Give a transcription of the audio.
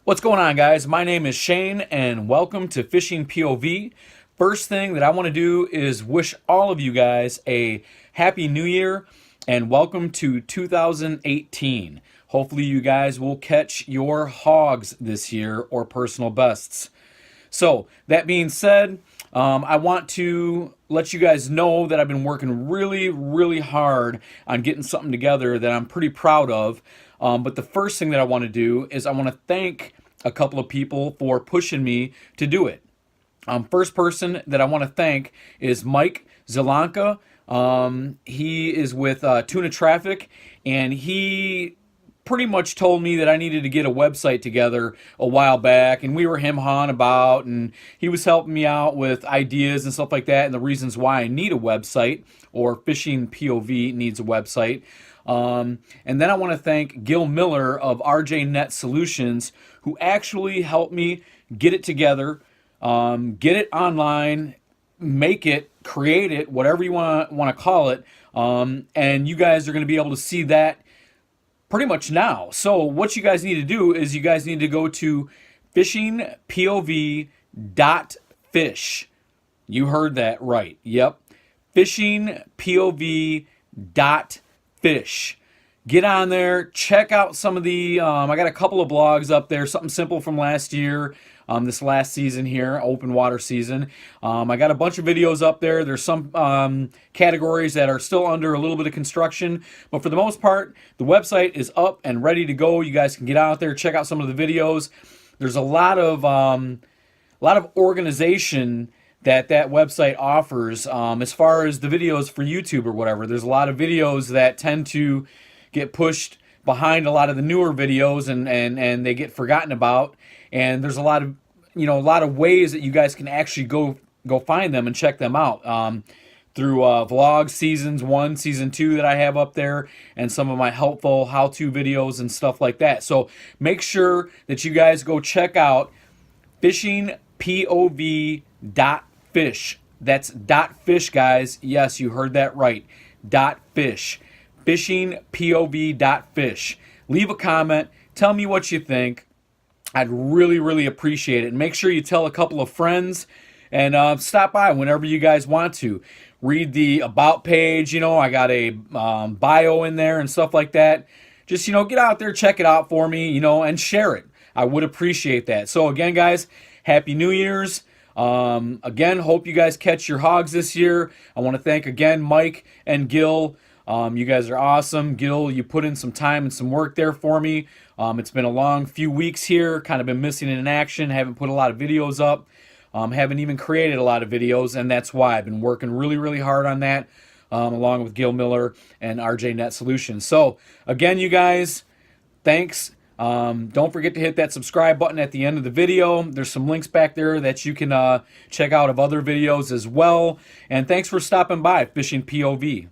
What's going on, guys? My name is Shane and welcome to Fishing POV. First thing that I want to do is wish all of you guys a happy new year and welcome to 2018. Hopefully you guys will catch your hogs this year or personal bests. So that being said, I want to let you guys know that I've been working really hard on getting something together that I'm pretty proud of. But the first thing that I want to do is I want to thank a couple of people for pushing me to do it. First person that I want to thank is Mike Zelanka. He is with Tuna Traffic, and he pretty much told me that I needed to get a website together a while back, and we were him-hawing about, and he was helping me out with ideas and stuff like that and the reasons why I need a website, or Fishing POV needs a website. And then I want to thank Gil Miller of RJ Net Solutions, who actually helped me get it together, get it online, make it, create it, whatever you want to call it. And you guys are going to be able to see that pretty much now. So what you guys need to do is you guys need to go to fishingpov.fish. You heard that right. Yep. fishingpov.fish. Get on there, check out some of the, I got a couple of blogs up there, something simple from last year, this last season here, open water season. I got a bunch of videos up there. There's some categories that are still under a little bit of construction, but for the most part, the website is up and ready to go. You guys can get out there, check out some of the videos. There's a lot of organization that website offers as far as the videos for YouTube or whatever. There's a lot of videos that tend to get pushed behind a lot of the newer videos and they get forgotten about. And there's a lot of ways that you guys can actually go find them and check them out through vlogs, seasons 1, season 2 that I have up there, and some of my helpful how-to videos and stuff like that. So make sure that you guys go check out fishingpov.fish. That's .fish, guys. Yes, you heard that right. .fish. fishingpov.fish. Leave a comment. Tell me what you think. I'd really appreciate it. And make sure you tell a couple of friends and stop by whenever you guys want to. Read the About page. I got a bio in there and stuff like that. Just, get out there, check it out for me, and share it. I would appreciate that. So again, guys, Happy New Year's. Again, hope you guys catch your hogs this year. I want to thank again Mike and Gil. You guys are awesome. Gil, you put in some time and some work there for me. It's been a long few weeks here, kind of been missing in action, haven't put a lot of videos up, haven't even created a lot of videos, and that's why I've been working really hard on that, along with Gil Miller and RJ Net Solutions. So, again, you guys, thanks. Don't forget to hit that subscribe button at the end of the video. There's some links back there that you can check out of other videos as well. And thanks for stopping by Fishing POV.